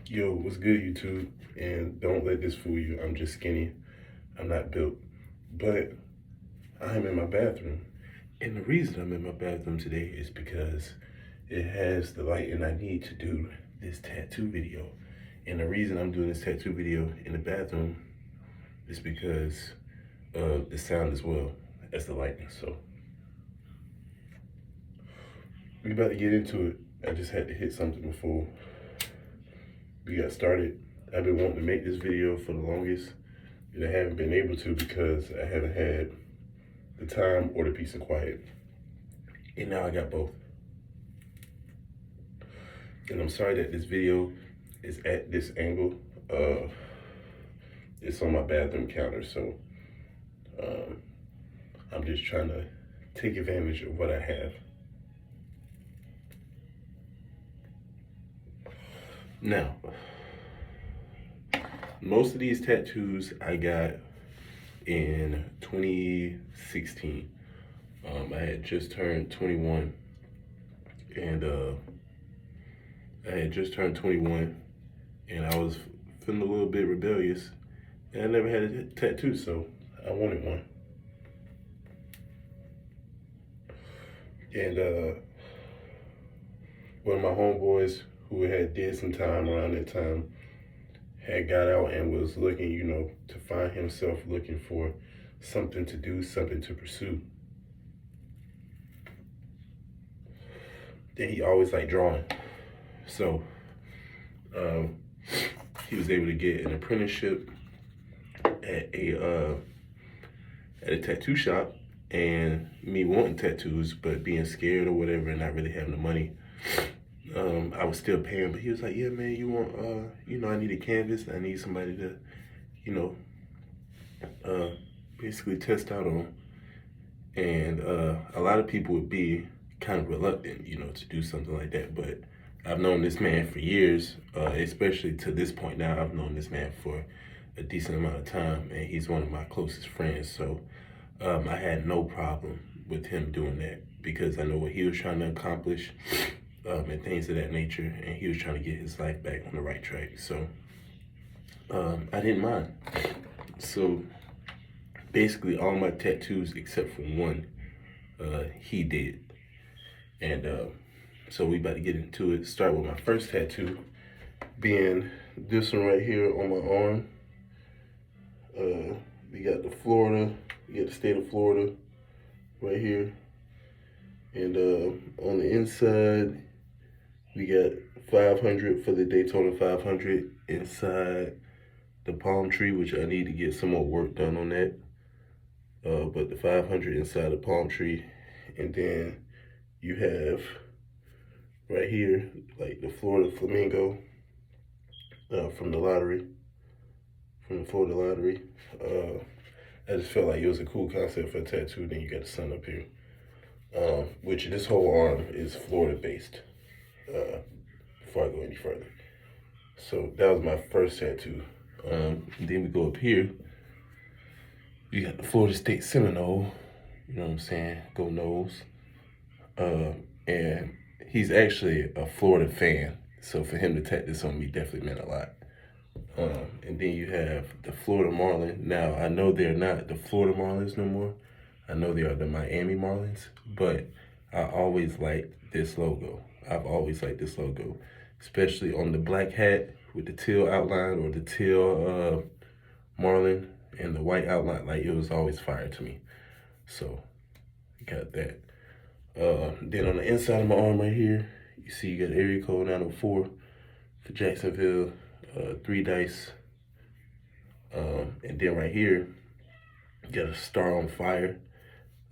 Yo, what's good, YouTube? And don't let this fool you. I'm just skinny. I'm not built. But I'm in my bathroom. And the reason I'm in my bathroom today is because it has the lighting I need to do this tattoo video. And the reason I'm doing this tattoo video in the bathroom is because of the sound as well as the lighting. So we about to get into it. I just had to hit something before we got started. I've been wanting to make this video for the longest, and I haven't been able to because I haven't had the time or the peace and quiet. And now I got both. And I'm sorry that this video is at this angle. It's on my bathroom counter, so I'm just trying to take advantage of what I have. Now, most of these tattoos I got in 2016. I had just turned 21, and I was feeling a little bit rebellious, and I never had a tattoo, so I wanted one. And one of my homeboys who had did some time around that time had got out and was looking, to find himself looking for something to do, something to pursue. Then he always liked drawing. So he was able to get an apprenticeship at a tattoo shop, and me wanting tattoos, but being scared or whatever and not really having the money, I was still paying, but he was like, yeah, man, you want, I need a canvas. I need somebody to, basically test out on. And a lot of people would be kind of reluctant, to do something like that. But I've known this man for years, especially to this point now. I've known this man for a decent amount of time, and he's one of my closest friends. So I had no problem with him doing that because I know what he was trying to accomplish. And things of that nature, and he was trying to get his life back on the right track. So I didn't mind. So basically all my tattoos except for one, he did. And so we about to get into it. Start with my first tattoo, being this one right here on my arm. We got the state of Florida right here. And on the inside, we got 500 for the Daytona 500 inside the palm tree, which I need to get some more work done on that. But the 500 inside the palm tree. And then you have right here, like the Florida Flamingo from the Florida Lottery. I just felt like it was a cool concept for a tattoo. Then you got the sun up here, which this whole arm is Florida based. Before I go any further. So that was my first tattoo. Then we go up here. You got the Florida State Seminole. You know what I'm saying? Go Noles. And he's actually a Florida fan. So for him to tattoo this on me definitely meant a lot. And then you have the Florida Marlin. Now, I know they're not the Florida Marlins no more. I know they are the Miami Marlins, but I always liked this logo. I've always liked this logo, especially on the black hat with the teal outline, or the teal Marlin and the white outline. Like, it was always fire to me. So, got that. Then on the inside of my arm right here, you see you got area code 904 for Jacksonville, 3 dice. And then right here, you got a star on fire.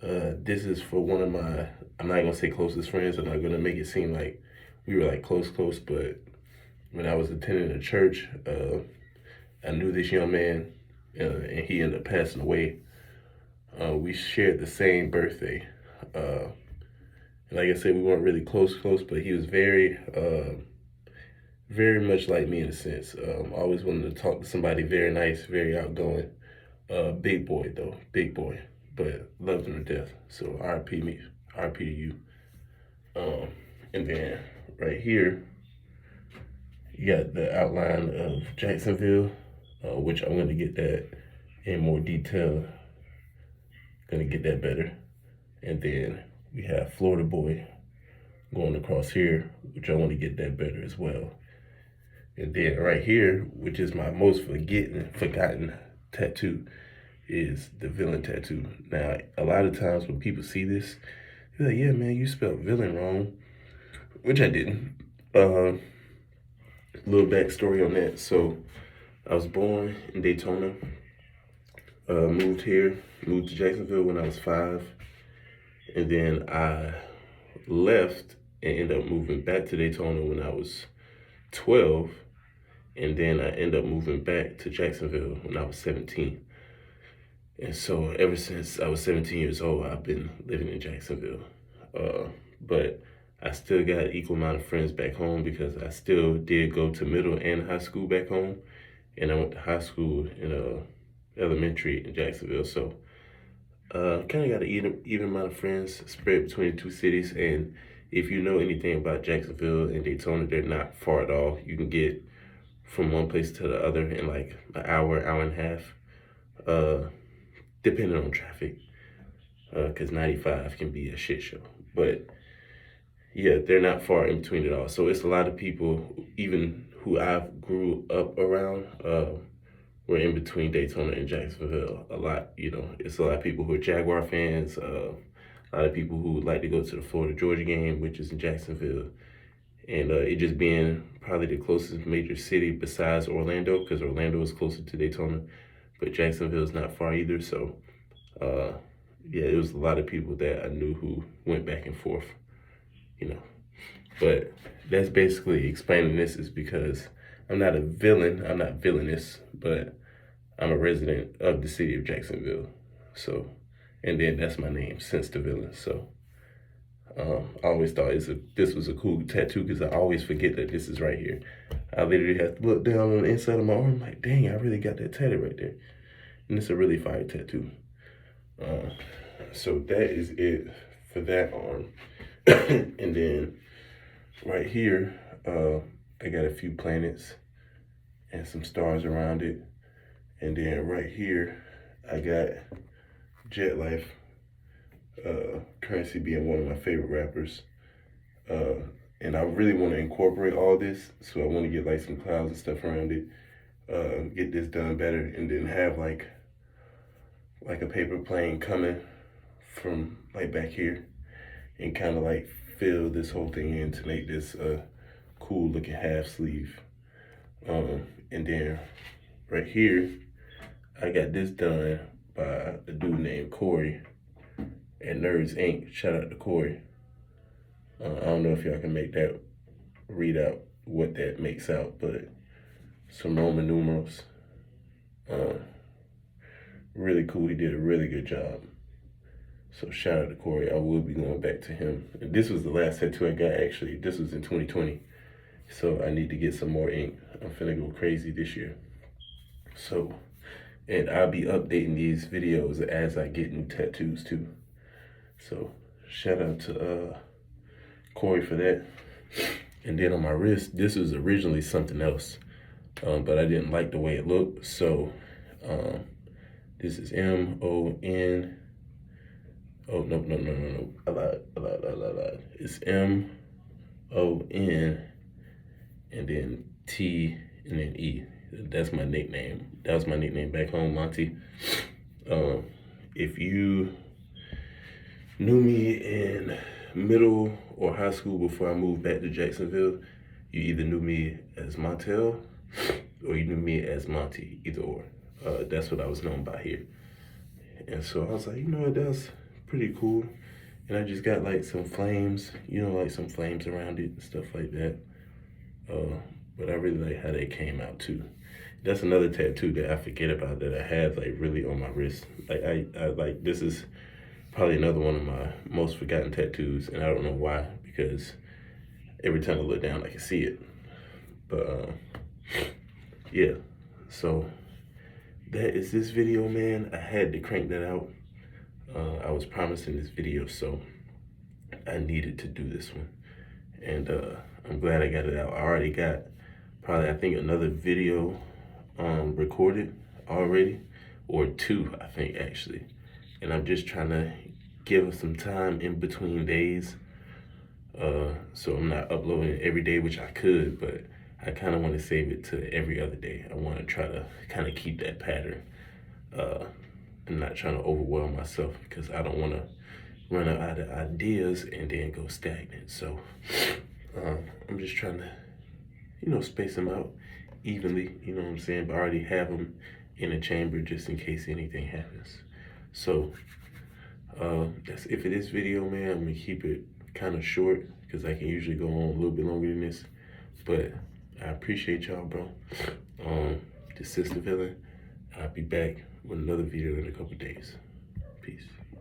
This is for one of my, I'm not gonna say closest friends. I'm not gonna make it seem like we were like close, but when I was attending a church, I knew this young man, and he ended up passing away. We shared the same birthday. Like I said, we weren't really close, but he was very much like me in a sense. Always wanted to talk to somebody very nice, very outgoing. Big boy though, big boy, but loved him to death. So RIP me, RIP to you. And then right here, You got the outline of Jacksonville, which I'm going to get that in more detail. Going to get that better. And then we have Florida Boy going across here, which I want to get that better as well. And then right here, which is my most forgotten tattoo, is the villain tattoo. Now, a lot of times when people see this, they're like, yeah, man, you spelled villain wrong, which I didn't. Little backstory on that. So I was born in Daytona, moved to Jacksonville when I was 5. And then I left and ended up moving back to Daytona when I was 12. And then I ended up moving back to Jacksonville when I was 17. And so ever since I was 17 years old, I've been living in Jacksonville. But I still got equal amount of friends back home because I still did go to middle and high school back home. And I went to high school in elementary in Jacksonville. So kind of got an even amount of friends spread between the two cities. And if you know anything about Jacksonville and Daytona, they're not far at all. You can get from one place to the other in like an hour and a half, depending on traffic, because 95 can be a shit show. But yeah, they're not far in between at all. So it's a lot of people, even who I grew up around, were in between Daytona and Jacksonville a lot. You know, it's a lot of people who are Jaguar fans, a lot of people who would like to go to the Florida-Georgia game, which is in Jacksonville. And it just being probably the closest major city besides Orlando, because Orlando is closer to Daytona, but Jacksonville is not far either. So, yeah, it was a lot of people that I knew who went back and forth, you know. But that's basically explaining this is because I'm not a villain, I'm not villainous, but I'm a resident of the city of Jacksonville. So, and then that's my name, Sense the Villain. So, I always thought this was a cool tattoo because I always forget that this is right here. I literally have to look down on the inside of my arm like, dang, I really got that tattoo right there. And it's a really fire tattoo. So that is it for that arm. And then right here, I got a few planets and some stars around it. And then right here, I got Jet Life. Currency being one of my favorite rappers. And I really want to incorporate all this, so I want to get like some clouds and stuff around it, get this done better, and then have like a paper plane coming from like back here and kind of like fill this whole thing in to make this a cool looking half sleeve. And then right here, I got this done by a dude named Corey at Nerds Inc. Shout out to Corey. I don't know if y'all can make that read out what that makes out, but some Roman numerals. Really cool. He did a really good job. So shout out to Corey. I will be going back to him. And this was the last tattoo I got actually. This was in 2020. So I need to get some more ink. I'm finna go crazy this year. So, and I'll be updating these videos as I get new tattoos too. So shout out to Corey for that. And then on my wrist, this was originally something else, but I didn't like the way it looked. So this is M-O-N. Oh, no. I lied. It's M-O-N and then T and then E. That's my nickname. That was my nickname back home, Monty. If you knew me in middle or high school before I moved back to Jacksonville, you either knew me as Montel or you knew me as Monty, either or. That's what I was known by here. And so I was like, you know what, that's pretty cool. And I just got like some flames, like some flames around it and stuff like that. But I really like how they came out too. That's another tattoo that I forget about that I have like really on my wrist. Like I like, this is probably another one of my most forgotten tattoos, and I don't know why, because every time I look down I can see it. But yeah, so that is this video, man. I had to crank that out. I was promising this video, so I needed to do this one. And I'm glad I got it out. I already got probably, I think, another video recorded already, or two, I think, actually. And I'm just trying to give it some time in between days. So I'm not uploading every day, which I could, but I kind of want to save it to every other day. I want to try to kind of keep that pattern. I'm not trying to overwhelm myself because I don't want to run out of ideas and then go stagnant. So I'm just trying to, space them out evenly, you know what I'm saying? But I already have them in a chamber just in case anything happens. So that's it for this video, man. I'm gonna keep it kind of short because I can usually go on a little bit longer than this. But I appreciate y'all, bro. This Sister Villain. I'll be back with another video in a couple days. Peace.